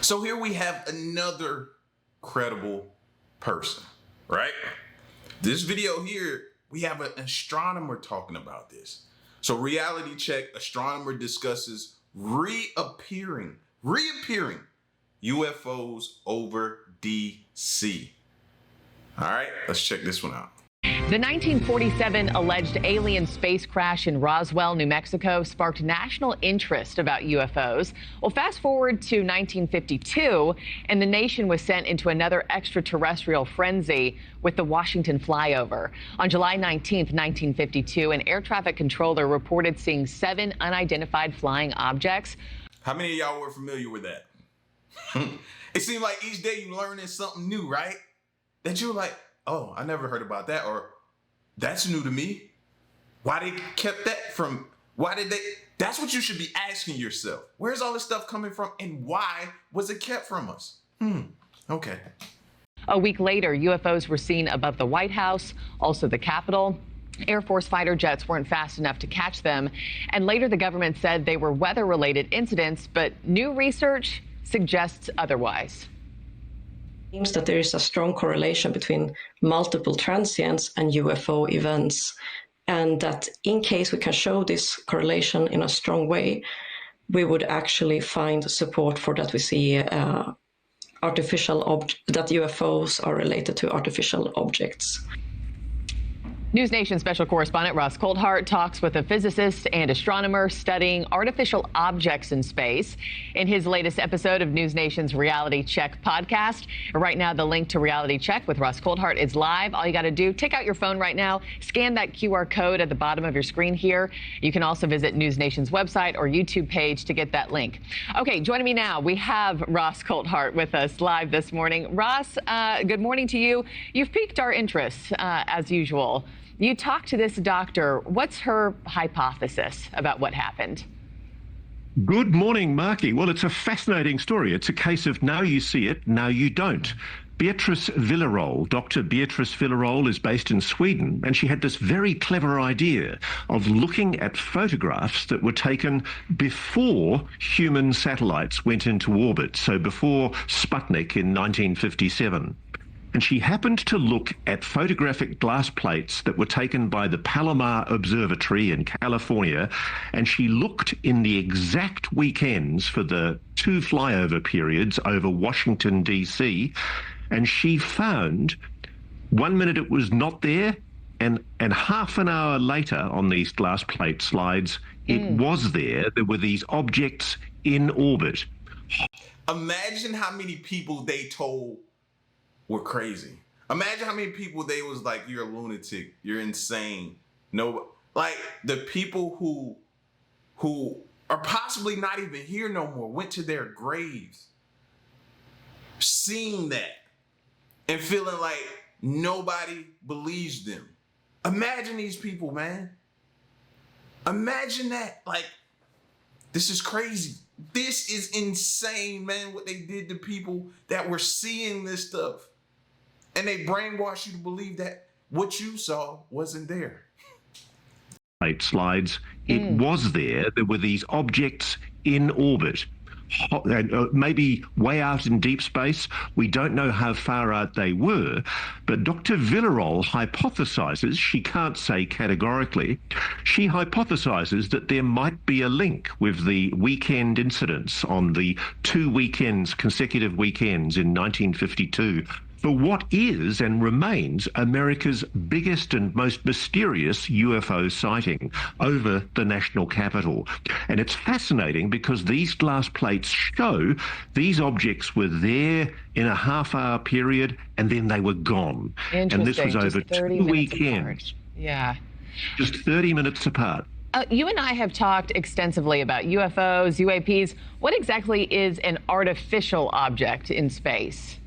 So here we have another credible person, right? This video here, we have an astronomer talking about this. So reality check, astronomer discusses reappearing UFOs over DC. All right, let's check this one out. The 1947 alleged alien space crash in Roswell, New Mexico sparked national interest about UFOs. Well, fast forward to 1952, and the nation was sent into another extraterrestrial frenzy with the Washington flyover. On July 19th, 1952, an air traffic controller reported seeing 7 unidentified flying objects. How many of y'all were familiar with that? It seemed like each day you learning something new, right? That you're like, oh, I never heard about that, or that's new to me. Why they kept that from, that's what you should be asking yourself. Where's all this stuff coming from, and why was it kept from us? Okay. A week later, UFOs were seen above the White House, also the Capitol. Air Force fighter jets weren't fast enough to catch them. And later the government said they were weather-related incidents, but new research suggests otherwise. Seems that there is a strong correlation between multiple transients and UFO events, and that in case we can show this correlation in a strong way, we would actually find support for that we see that UFOs are related to artificial objects. News Nation special correspondent Ross Coulthart talks with a physicist and astronomer studying artificial objects in space in his latest episode of News Nation's Reality Check podcast. Right now, the link to Reality Check with Ross Coulthart is live. All you got to do, take out your phone right now, scan that QR code at the bottom of your screen here. You can also visit News Nation's website or YouTube page to get that link. Okay, joining me now, we have Ross Coulthart with us live this morning. Ross, good morning to you. You've piqued our interest, as usual. You talked to this doctor. What's her hypothesis about what happened? Good morning, Marky. Well, it's a fascinating story. It's a case of now you see it, now you don't. Beatrice Villarol, Dr. Beatrice Villarol, is based in Sweden, and she had this very clever idea of looking at photographs that were taken before human satellites went into orbit, so before Sputnik in 1957. And she happened to look at photographic glass plates that were taken by the Palomar Observatory in California, and she looked in the exact weekends for the 2 flyover periods over Washington, D.C., and she found 1 minute it was not there, and half an hour later on these glass plate slides, it was there. There were these objects in orbit. Imagine how many people they told were crazy. Imagine how many people they was like, you're a lunatic, you're insane. No, like the people who are possibly not even here no more, went to their graves, seeing that and feeling like nobody believes them. Imagine these people, man. Imagine that. Like, this is crazy. This is insane, man, what they did to people that were seeing this stuff. And they brainwashed you to believe that what you saw wasn't there. Slides, it was there. There were these objects in orbit, maybe way out in deep space. We don't know how far out they were, but Dr. Villarol hypothesizes, she can't say categorically, she hypothesizes that there might be a link with the weekend incidents on the 2 weekends, consecutive weekends in 1952. For what is and remains America's biggest and most mysterious UFO sighting over the national capital. And it's fascinating because these glass plates show these objects were there in a half-hour period and then they were gone. And this was over 2 weekends. Yeah. Just 30 minutes apart. You and I have talked extensively about UFOs, UAPs. What exactly is an artificial object in space?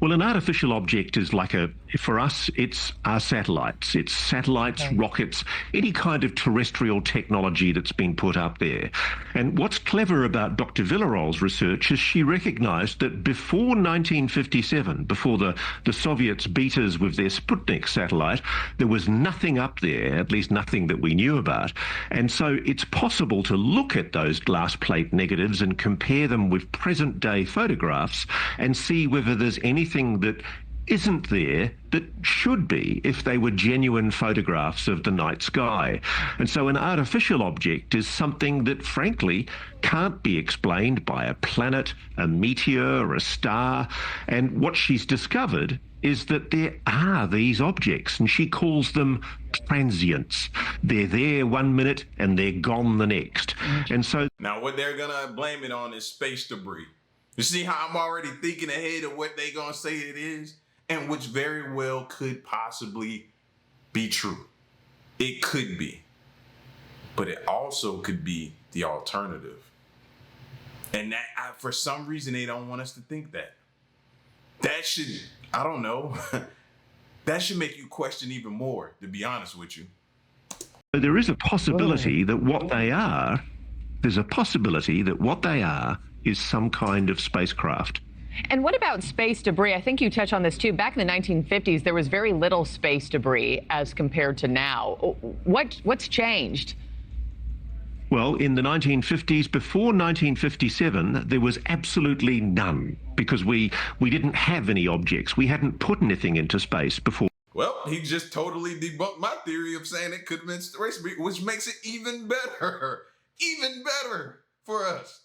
Well, an artificial object is like a For us, it's our satellites. It's satellites, rockets, any kind of terrestrial technology that's been put up there. And what's clever about Dr. Villarol's research is she recognized that before 1957, before the Soviets beat us with their Sputnik satellite, there was nothing up there, at least nothing that we knew about. And so it's possible to look at those glass plate negatives and compare them with present day photographs and see whether there's anything that isn't there that should be if they were genuine photographs of the night sky. And so an artificial object is something that frankly can't be explained by a planet, a meteor, or a star. And what she's discovered is that there are these objects, and she calls them transients. They're there 1 minute and they're gone the next. And so now what they're gonna blame it on is space debris. You see how I'm already thinking ahead of what they gonna say it is? And which very well could possibly be true. It could be. But it also could be the alternative. And that, for some reason, they don't want us to think that. That should, I don't know, that should make you question even more, to be honest with you. there is a possibility that what they are, there's a possibility that what they are is some kind of spacecraft. And what about space debris? I think you touch on this too. Back in the 1950s, there was very little space debris as compared to now. What's changed? Well, in the 1950s, before 1957, there was absolutely none because we didn't have any objects. We hadn't put anything into space before. Well, he just totally debunked my theory of saying it could have been space debris, which makes it even better for us.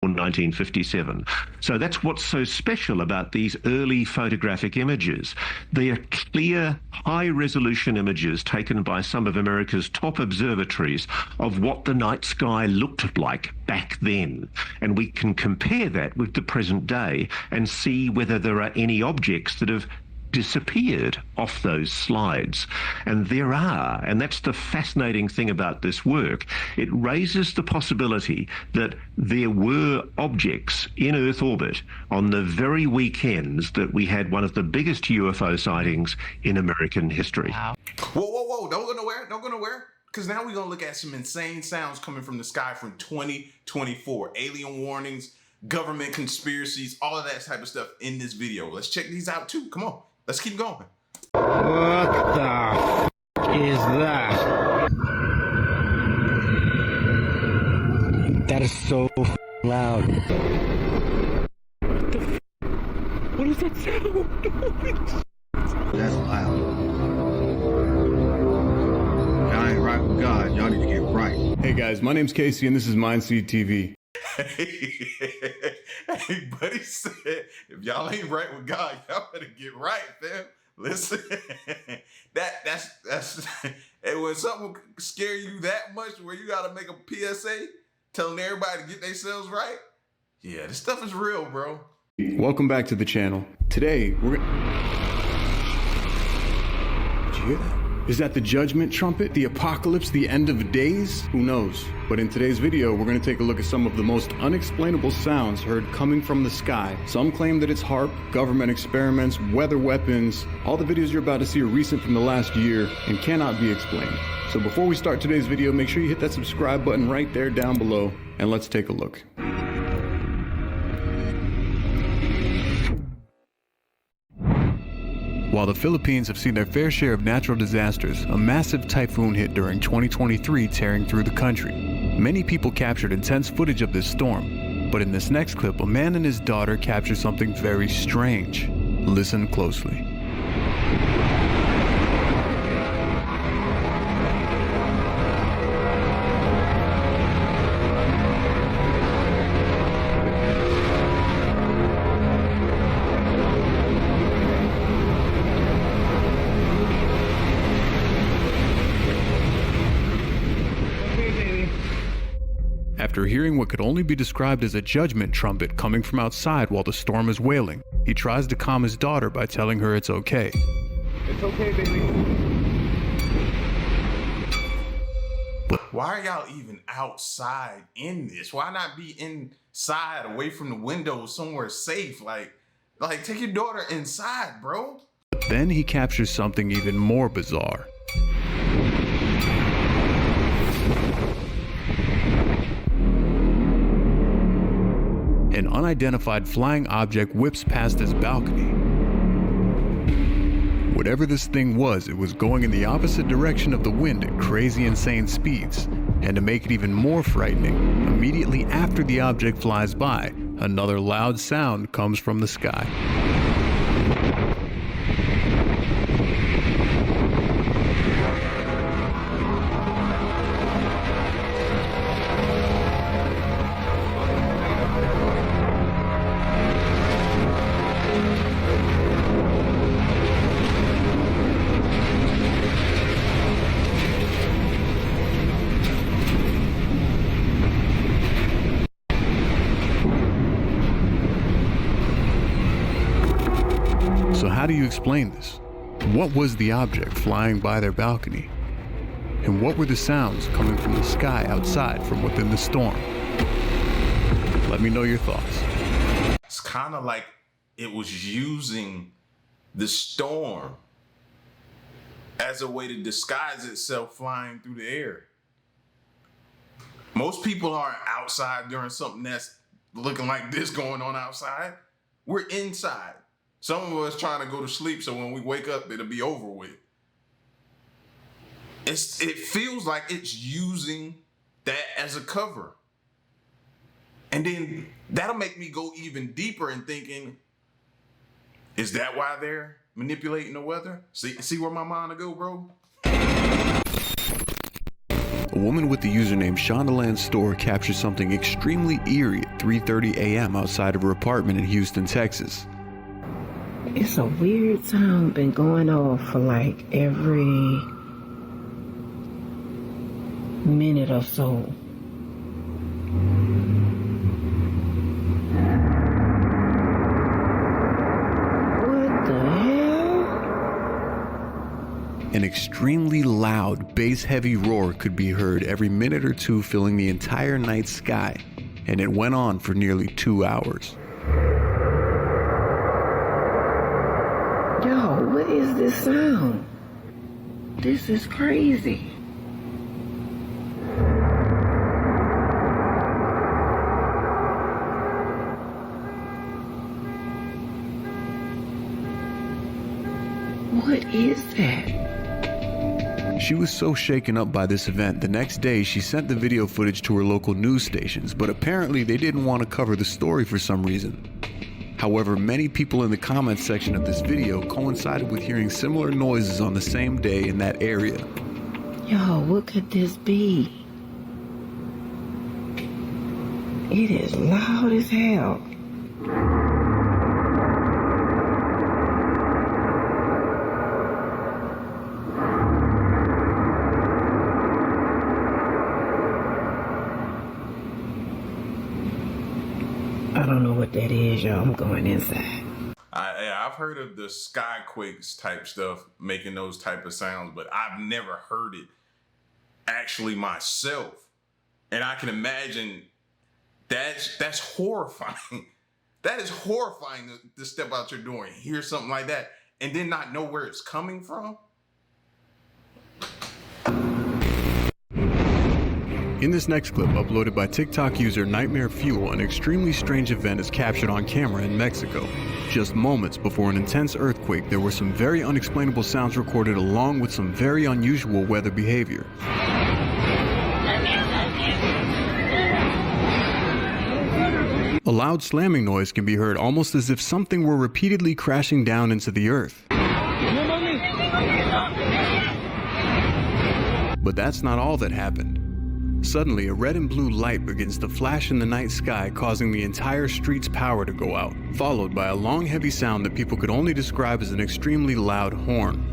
1957. So that's what's so special about these early photographic images. They are clear, high-resolution images taken by some of America's top observatories of what the night sky looked like back then. And we can compare that with the present day and see whether there are any objects that have disappeared off those slides. And there are, and that's the fascinating thing about this work. It raises the possibility that there were objects in Earth orbit on the very weekends that we had one of the biggest UFO sightings in American history. Wow. Whoa, don't go nowhere. Because now we're going to look at some insane sounds coming from the sky from 2024. Alien warnings, government conspiracies, all of that type of stuff in this video. Let's check these out too. Come on. Let's keep going. What the f is that? That is so loud. What the f? What is that sound? That's loud. Y'all ain't right with God. Y'all need to get right. Hey guys, my name's Casey and this is Mindseed TV. Hey, buddy said, if y'all ain't right with God, y'all better get right, fam. Listen, that's and when something scare you that much where you gotta make a PSA telling everybody to get themselves right, yeah, this stuff is real, bro. Welcome back to the channel. Today, we're Did you hear that? Is that the judgment trumpet? The apocalypse? The end of days? Who knows? But in today's video, we're going to take a look at some of the most unexplainable sounds heard coming from the sky. Some claim that it's HAARP, government experiments, weather weapons. All the videos you're about to see are recent from the last year and cannot be explained. So before we start today's video, make sure you hit that subscribe button right there down below, and let's take a look. While the Philippines have seen their fair share of natural disasters, a massive typhoon hit during 2023, tearing through the country. Many people captured intense footage of this storm, but in this next clip, a man and his daughter capture something very strange. Listen closely. After hearing what could only be described as a judgment trumpet coming from outside while the storm is wailing, he tries to calm his daughter by telling her it's okay. It's okay, baby. Why are y'all even outside in this? Why not be inside, away from the window, somewhere safe? Like take your daughter inside, bro. But then he captures something even more bizarre. An unidentified flying object whips past his balcony. Whatever this thing was, it was going in the opposite direction of the wind at crazy, insane speeds. And to make it even more frightening, immediately after the object flies by, another loud sound comes from the sky. So how do you explain this? What was the object flying by their balcony? And what were the sounds coming from the sky outside from within the storm? Let me know your thoughts. It's kind of like it was using the storm as a way to disguise itself flying through the air. Most people aren't outside during something that's looking like this going on outside. We're inside. Some of us trying to go to sleep so when we wake up, it'll be over with. It feels like it's using that as a cover. And then that'll make me go even deeper in thinking, is that why they're manipulating the weather? See where my mind will go, bro? A woman with the username Shondaland Store captured something extremely eerie at 3:30 a.m. outside of her apartment in Houston, Texas. It's a weird sound been going off for like every minute or so. What the hell? An extremely loud, bass-heavy roar could be heard every minute or two, filling the entire night sky, and it went on for nearly 2 hours. Yo, what is this sound? This is crazy. What is that? She was so shaken up by this event, the next day she sent the video footage to her local news stations, but apparently they didn't want to cover the story for some reason. However, many people in the comments section of this video coincided with hearing similar noises on the same day in that area. Yo, what could this be? It is loud as hell. I don't know what that is, y'all. I'm going inside. I've heard of the skyquakes type stuff, making those type of sounds, but I've never heard it actually myself. And I can imagine that's horrifying. That is horrifying to step out your door and hear something like that and then not know where it's coming from. In this next clip, uploaded by TikTok user Nightmare Fuel, an extremely strange event is captured on camera in Mexico. Just moments before an intense earthquake, there were some very unexplainable sounds recorded along with some very unusual weather behavior. A loud slamming noise can be heard almost as if something were repeatedly crashing down into the earth. But that's not all that happened. Suddenly, a red and blue light begins to flash in the night sky, causing the entire street's power to go out, followed by a long, heavy sound that people could only describe as an extremely loud horn.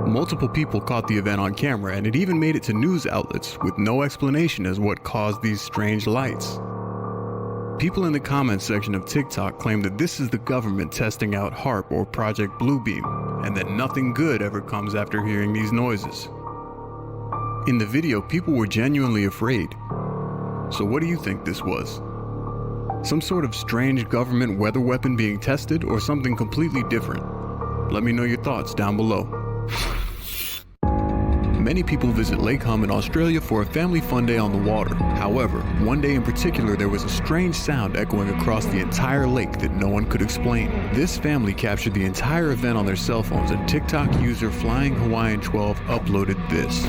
Multiple people caught the event on camera, and it even made it to news outlets with no explanation as what caused these strange lights. People in the comments section of TikTok claim that this is the government testing out HAARP or Project Bluebeam, and that nothing good ever comes after hearing these noises. In the video, people were genuinely afraid. So what do you think this was? Some sort of strange government weather weapon being tested, or something completely different? Let me know your thoughts down below. Many people visit Lake Hum in Australia for a family fun day on the water. However, one day in particular there was a strange sound echoing across the entire lake that no one could explain. This family captured the entire event on their cell phones, and TikTok user Flying Hawaiian 12 uploaded this.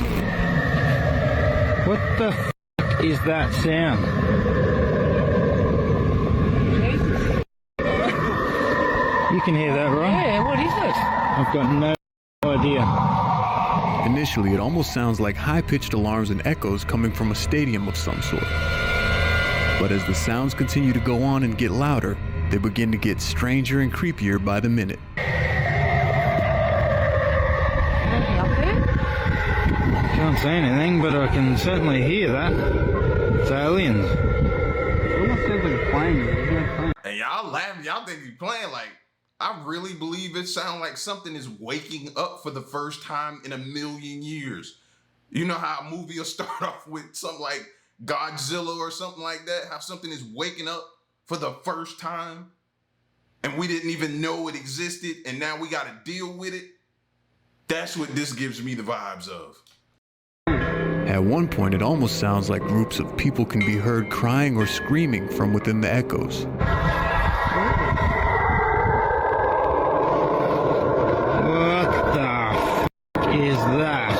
What the f is that sound? You can hear that, right? Yeah, what is it? I've got no idea. Initially, it almost sounds like high-pitched alarms and echoes coming from a stadium of some sort. But as the sounds continue to go on and get louder, they begin to get stranger and creepier by the minute. Can't say anything, but I can certainly hear that. It's aliens. It almost sounds like a plane. And y'all laughing, y'all think he's playing. Like, I really believe it sounds like something is waking up for the first time in a million years. You know how a movie will start off with something like Godzilla or something like that? How something is waking up for the first time and we didn't even know it existed, and now we got to deal with it? That's what this gives me the vibes of. At one point, it almost sounds like groups of people can be heard crying or screaming from within the echoes. What the f is that?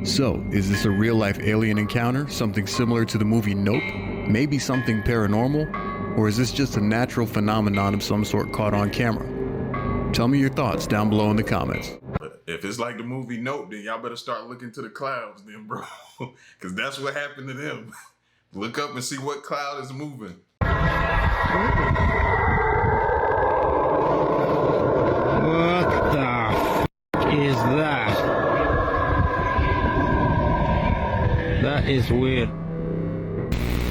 So, is this a real-life alien encounter, something similar to the movie Nope? Maybe something paranormal? Or is this just a natural phenomenon of some sort caught on camera? Tell me your thoughts down below in the comments. If it's like the movie Nope, then y'all better start looking to the clouds then, bro. Because that's what happened to them. Look up and see what cloud is moving. What the f is that? That is weird.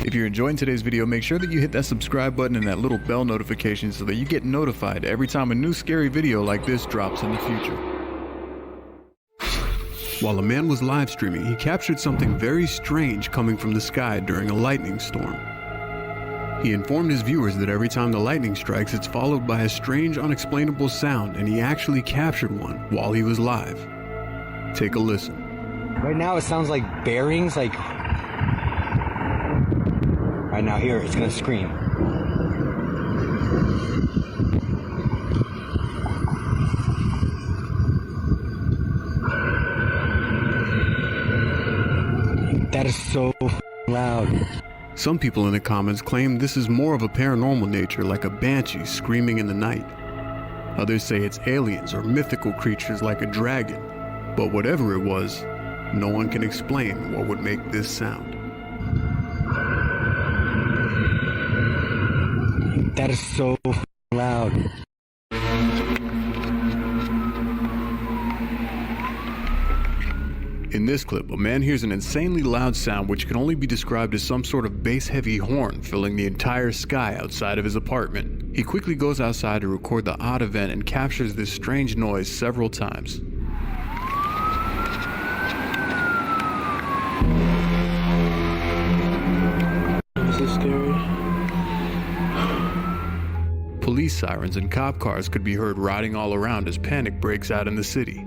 If you're enjoying today's video, make sure that you hit that subscribe button and that little bell notification so that you get notified every time a new scary video like this drops in the future. While a man was live streaming, he captured something very strange coming from the sky during a lightning storm. He informed his viewers that every time the lightning strikes, it's followed by a strange, unexplainable sound, and he actually captured one while he was live. Take a listen. Right now it sounds like bearings, like... Right now, here, it's gonna scream. That is so loud. Some people in the comments claim this is more of a paranormal nature, like a banshee screaming in the night. Others say it's aliens or mythical creatures like a dragon. But whatever it was, no one can explain what would make this sound. That is so loud. In this clip, a man hears an insanely loud sound which can only be described as some sort of bass-heavy horn filling the entire sky outside of his apartment. He quickly goes outside to record the odd event and captures this strange noise several times. This is scary. Police sirens and cop cars could be heard riding all around as panic breaks out in the city.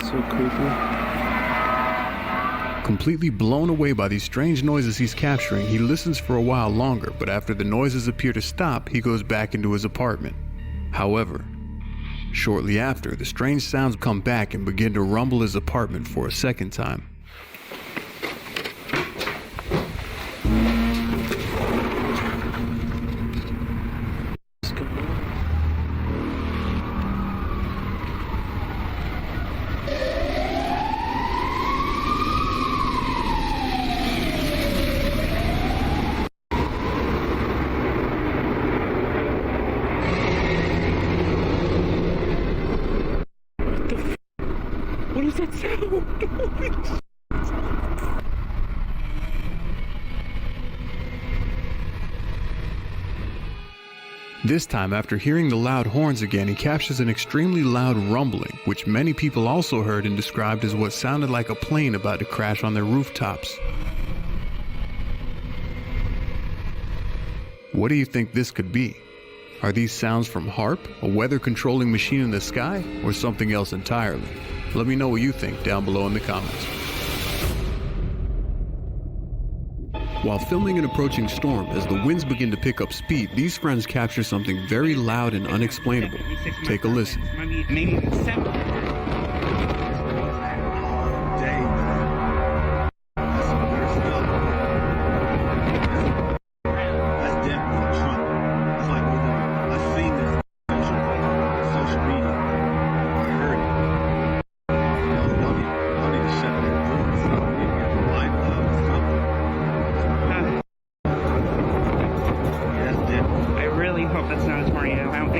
So creepy. Completely blown away by these strange noises he's capturing, he listens for a while longer, but after the noises appear to stop, he goes back into his apartment. However, shortly after, the strange sounds come back and begin to rumble his apartment for a second time. that sound? This time, after hearing the loud horns again, he captures an extremely loud rumbling, which many people also heard and described as what sounded like a plane about to crash on their rooftops. What do you think this could be? Are these sounds from HARP, a weather-controlling machine in the sky, or something else entirely? Let me know what you think down below in the comments. While filming an approaching storm, as the winds begin to pick up speed, these friends capture something very loud and unexplainable. Take a listen.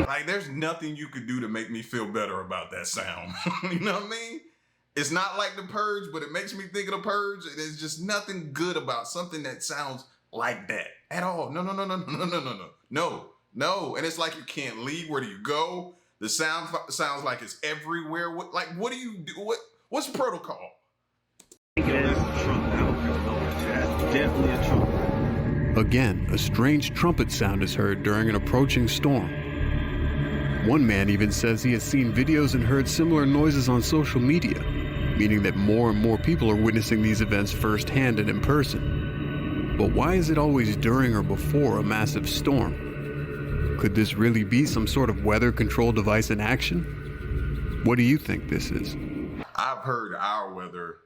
Like, there's nothing you could do to make me feel better about that sound. You know what I mean? It's not like The Purge, but it makes me think of The Purge. There's just nothing good about something that sounds like that at all. No. And it's like you can't leave. Where do you go? The sound sounds like it's everywhere. What do you do? What's protocol? That's definitely a trumpet. Again, a strange trumpet sound is heard during an approaching storm. One man even says he has seen videos and heard similar noises on social media, meaning that more and more people are witnessing these events firsthand and in person. But why is it always during or before a massive storm? Could this really be some sort of weather control device in action? What do you think this is? I've heard our weather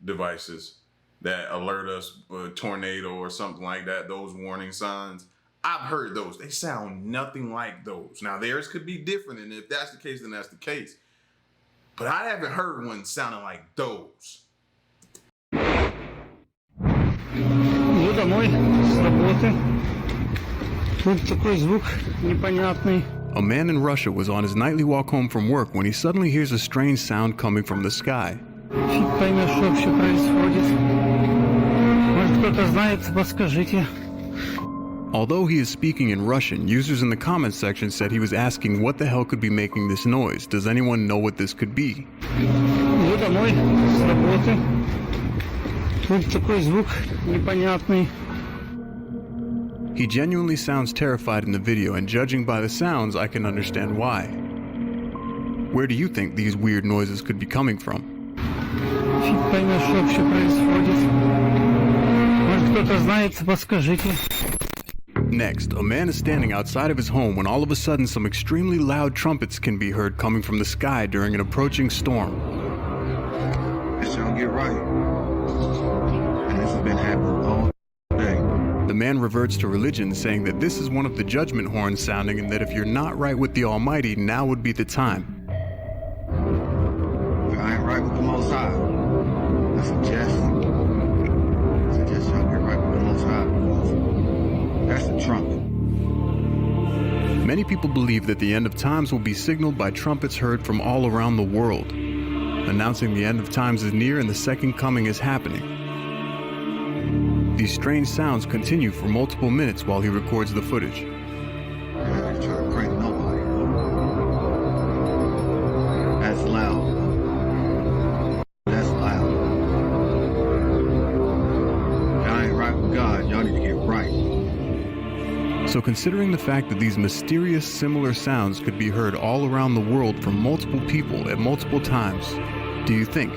devices that alert us a tornado or something like that, those warning signs. I've heard those. They sound nothing like those. Now, theirs could be different, and if that's the case, then that's the case. But I haven't heard one sounding like those. Иду домой с работы. Тут такой звук непонятный. A man in Russia was on his nightly walk home from work when he suddenly hears a strange sound coming from the sky. Фиг поймешь, что вообще происходит. Может, кто-то знает, подскажите. Although he is speaking in Russian, users in the comments section said he was asking what the hell could be making this noise. Does anyone know what this could be? Иду домой с работы. Тут такой звук непонятный. He genuinely sounds terrified in the video, and judging by the sounds, I can understand why. Where do you think these weird noises could be coming from? Фиг поймешь, что вообще происходит. Может, кто-то знает, подскажите. Next, a man is standing outside of his home when all of a sudden some extremely loud trumpets can be heard coming from the sky during an approaching storm. This don't get right. And this has been happening all day. The man reverts to religion, saying that this is one of the judgment horns sounding and that if you're not right with the Almighty, now would be the time. If I ain't right with the Most High, I suggest y'all get right with the Most High, because that's the trumpet. Many people believe that the end of times will be signaled by trumpets heard from all around the world, announcing the end of times is near and the second coming is happening. These strange sounds continue for multiple minutes while he records the footage. I ain't trying to prank nobody. That's loud. That's loud. Y'all ain't right with God. Y'all need to get right. So considering the fact that these mysterious similar sounds could be heard all around the world from multiple people at multiple times, do you think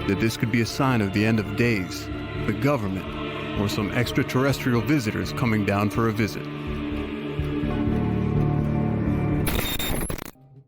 that this could be a sign of the end of days, the government, or some extraterrestrial visitors coming down for a visit?